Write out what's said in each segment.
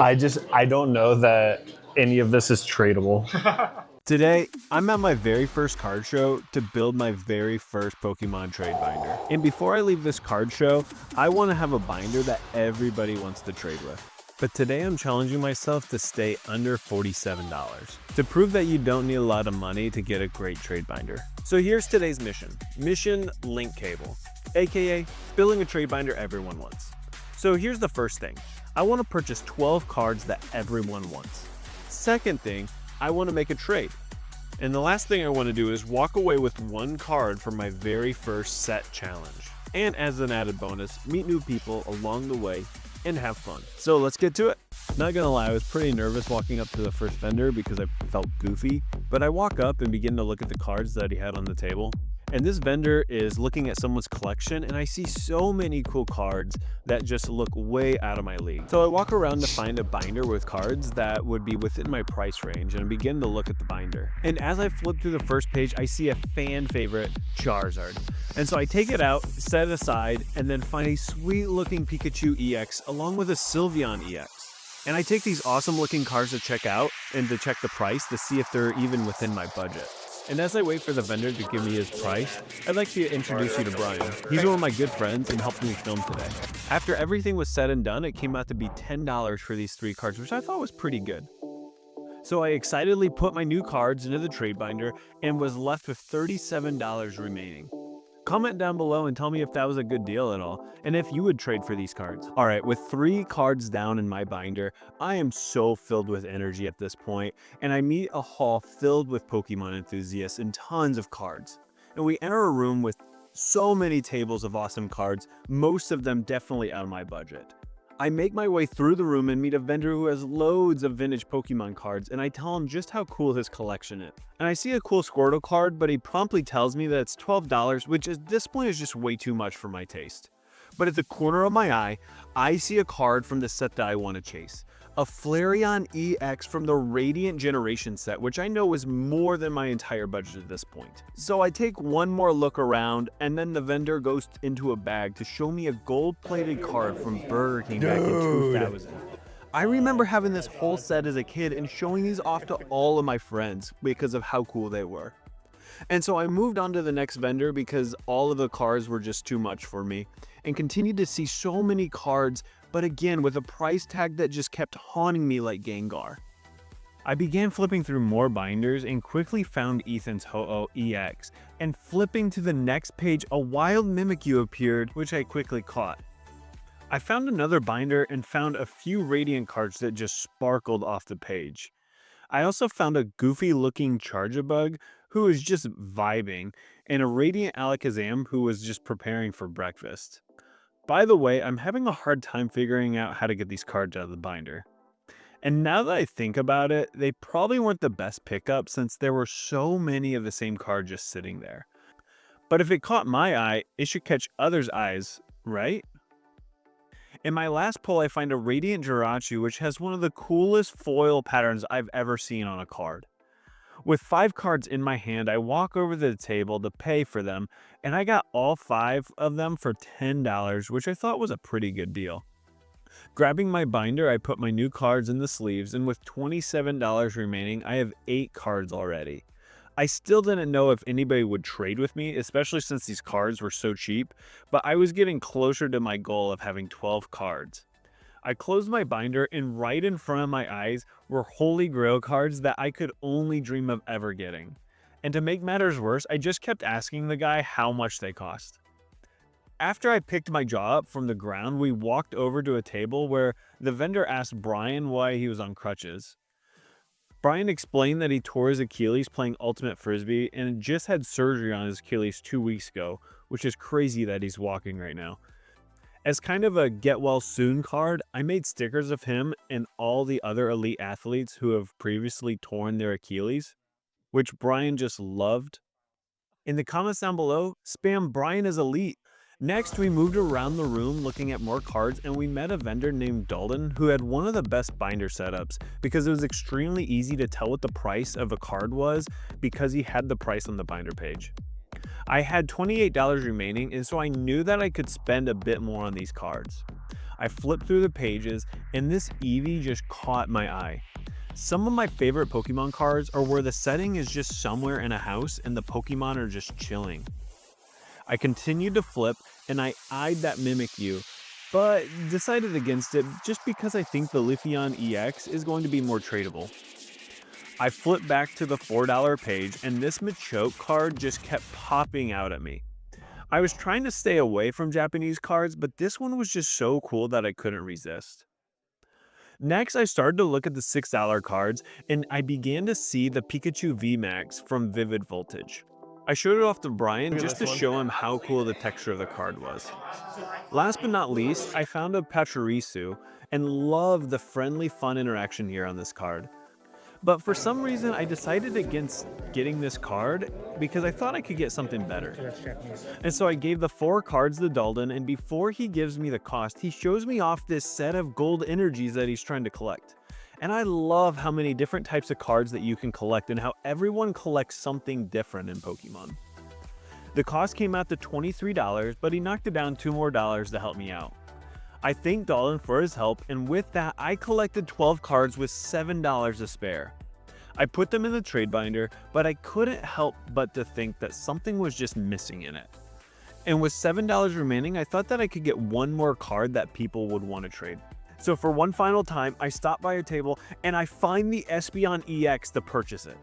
I don't know that any of this is tradable. Today, I'm at my very first card show to build my very first Pokemon trade binder. And before I leave this card show, I want to have a binder that everybody wants to trade with. But today I'm challenging myself to stay under $47 to prove that you don't need a lot of money to get a great trade binder. So here's today's mission. Mission Link Cable, aka building a trade binder everyone wants. So here's the first thing. I want to purchase 12 cards that everyone wants. Second thing, I want to make a trade. And the last thing I want to do is walk away with one card for my very first set challenge. And as an added bonus, meet new people along the way and have fun. So let's get to it. Not gonna lie, I was pretty nervous walking up to the first vendor because I felt goofy, but I walk up and begin to look at the cards that he had on the table. And this vendor is looking at someone's collection, and I see so many cool cards that just look way out of my league. So I walk around to find a binder with cards that would be within my price range and begin to look at the binder. And as I flip through the first page, I see a fan favorite, Charizard. And so I take it out, set it aside, and then find a sweet looking Pikachu EX along with a Sylveon EX. And I take these awesome looking cards to check out and to check the price to see if they're even within my budget. And as I wait for the vendor to give me his price, I'd like to introduce you to Brian. He's one of my good friends and helped me film today. After everything was said and done, it came out to be $10 for these 3 cards, which I thought was pretty good. So I excitedly put my new cards into the trade binder and was left with $37 remaining. Comment down below and tell me if that was a good deal at all, and if you would trade for these cards. Alright, with 3 cards down in my binder, I am so filled with energy at this point, and I meet a hall filled with Pokemon enthusiasts and tons of cards. And we enter a room with so many tables of awesome cards, most of them definitely out of my budget. I make my way through the room and meet a vendor who has loads of vintage Pokemon cards, and I tell him just how cool his collection is. And I see a cool Squirtle card, but he promptly tells me that it's $12, which at this point is just way too much for my taste. But at the corner of my eye, I see a card from the set that I want to chase. A Flareon EX from the Radiant Generation set, which I know is more than my entire budget at this point. So I take one more look around, and then the vendor goes into a bag to show me a gold-plated card from Burger King back in 2000. I remember having this whole set as a kid and showing these off to all of my friends because of how cool they were. And so I moved on to the next vendor because all of the cards were just too much for me, and continued to see so many cards, but again with a price tag that just kept haunting me like Gengar. I began flipping through more binders and quickly found Ethan's Ho-Oh EX, and flipping to the next page a wild Mimikyu appeared, which I quickly caught. I found another binder and found a few Radiant cards that just sparkled off the page. I also found a goofy looking Charjabug who was just vibing, and a Radiant Alakazam who was just preparing for breakfast. By the way, I'm having a hard time figuring out how to get these cards out of the binder. And now that I think about it, they probably weren't the best pickup since there were so many of the same card just sitting there. But if it caught my eye, it should catch others' eyes, right? In my last pull, I find a Radiant Jirachi, which has one of the coolest foil patterns I've ever seen on a card. With 5 cards in my hand, I walk over to the table to pay for them, and I got all 5 of them for $10, which I thought was a pretty good deal. Grabbing my binder, I put my new cards in the sleeves, and with $27 remaining, I have 8 cards already. I still didn't know if anybody would trade with me, especially since these cards were so cheap, but I was getting closer to my goal of having 12 cards. I closed my binder, and right in front of my eyes were Holy Grail cards that I could only dream of ever getting. And to make matters worse, I just kept asking the guy how much they cost. After I picked my jaw up from the ground, we walked over to a table where the vendor asked Brian why he was on crutches. Brian explained that he tore his Achilles playing Ultimate Frisbee and just had surgery on his Achilles 2 weeks ago, which is crazy that he's walking right now. As kind of a get well soon card, I made stickers of him and all the other elite athletes who have previously torn their Achilles, which Brian just loved. In the comments down below, spam Brian is elite. Next, we moved around the room looking at more cards, and we met a vendor named Dalton who had one of the best binder setups because it was extremely easy to tell what the price of a card was because he had the price on the binder page. I had $28 remaining, and so I knew that I could spend a bit more on these cards. I flipped through the pages, and this Eevee just caught my eye. Some of my favorite Pokemon cards are where the setting is just somewhere in a house and the Pokemon are just chilling. I continued to flip, and I eyed that Mimikyu, but decided against it just because I think the Leafeon EX is going to be more tradable. I flipped back to the $4 page, and this Machoke card just kept popping out at me. I was trying to stay away from Japanese cards, but this one was just so cool that I couldn't resist. Next, I started to look at the $6 cards, and I began to see the Pikachu VMAX from Vivid Voltage. I showed it off to Brian just to show him how cool the texture of the card was. Last but not least, I found a Pachirisu and loved the friendly, fun interaction here on this card. But for some reason, I decided against getting this card because I thought I could get something better. And so I gave the 4 cards to Dalton, and before he gives me the cost, he shows me off this set of gold energies that he's trying to collect. And I love how many different types of cards that you can collect and how everyone collects something different in Pokemon. The cost came out to $23, but he knocked it down $2 more to help me out. I thanked Dalton for his help, and with that, I collected 12 cards with $7 to spare. I put them in the trade binder, but I couldn't help but to think that something was just missing in it. And with $7 remaining, I thought that I could get one more card that people would want to trade. So for one final time, I stop by a table and I find the Espeon EX to purchase it.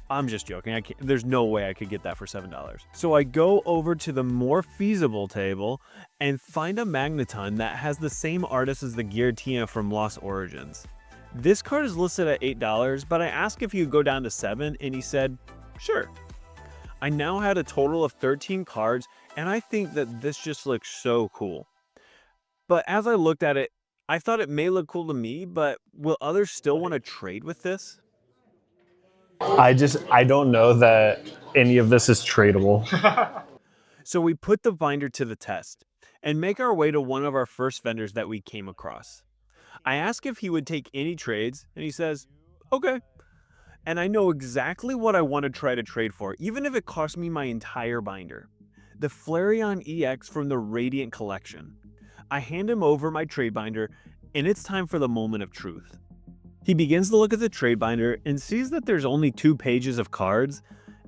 I'm just joking. There's no way I could get that for $7. So I go over to the more feasible table and find a Magneton that has the same artist as the Giratina from Lost Origins. This card is listed at $8, but I asked if he would go down to $7, and he said, sure. I now had a total of 13 cards, and I think that this just looks so cool. But as I looked at it, I thought it may look cool to me, but will others still want to trade with this? I don't know that any of this is tradable. So we put the binder to the test and make our way to one of our first vendors that we came across. I asked if he would take any trades, and he says, okay. And I know exactly what I want to try to trade for, even if it costs me my entire binder. The Flareon EX from the Radiant Collection. I hand him over my trade binder, and it's time for the moment of truth. He begins to look at the trade binder and sees that there's only 2 pages of cards,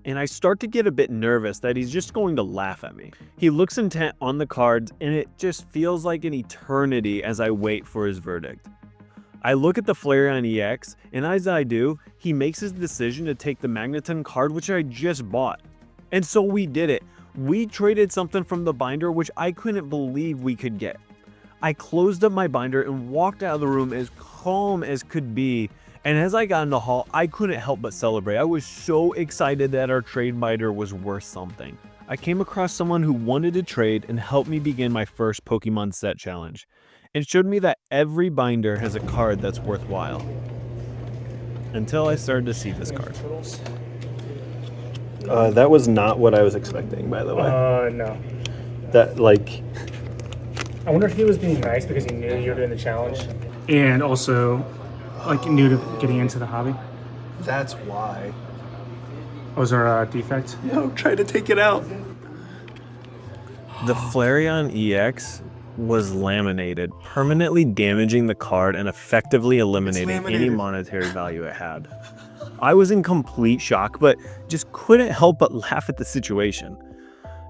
and I start to get a bit nervous that he's just going to laugh at me. He looks intent on the cards, and it just feels like an eternity as I wait for his verdict. I look at the Flareon EX, and as I do, he makes his decision to take the Magneton card, which I just bought. And so we did it. We traded something from the binder which I couldn't believe we could get. I closed up my binder and walked out of the room as calm as could be, and as I got in the hall, I couldn't help but celebrate. I was so excited that our trade binder was worth something. I came across someone who wanted to trade and helped me begin my first Pokemon set challenge. It showed me that every binder has a card that's worthwhile. Until I started to see this card. That was not what I was expecting, by the way. No. That, like... I wonder if he was being nice because he knew you were doing the challenge. And also, like, new to getting into the hobby. That's why. Was there a defect? No, try to take it out. The Flareon EX was laminated, permanently damaging the card and effectively eliminating any monetary value it had. I was in complete shock, but just couldn't help but laugh at the situation.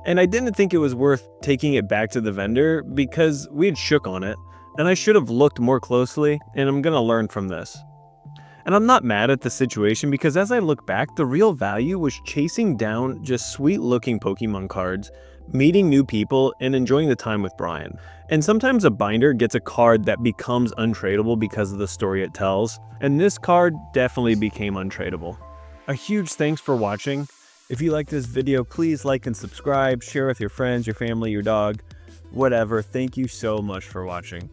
And I didn't think it was worth taking it back to the vendor because we had shook on it, and I should have looked more closely, and I'm gonna learn from this. And I'm not mad at the situation because as I look back, the real value was chasing down just sweet looking Pokemon cards, meeting new people, and enjoying the time with Brian. And sometimes a binder gets a card that becomes untradeable because of the story it tells, and this card definitely became untradeable. A huge thanks for watching. If you like this video, please like and subscribe, share with your friends, your family, your dog, whatever. Thank you so much for watching.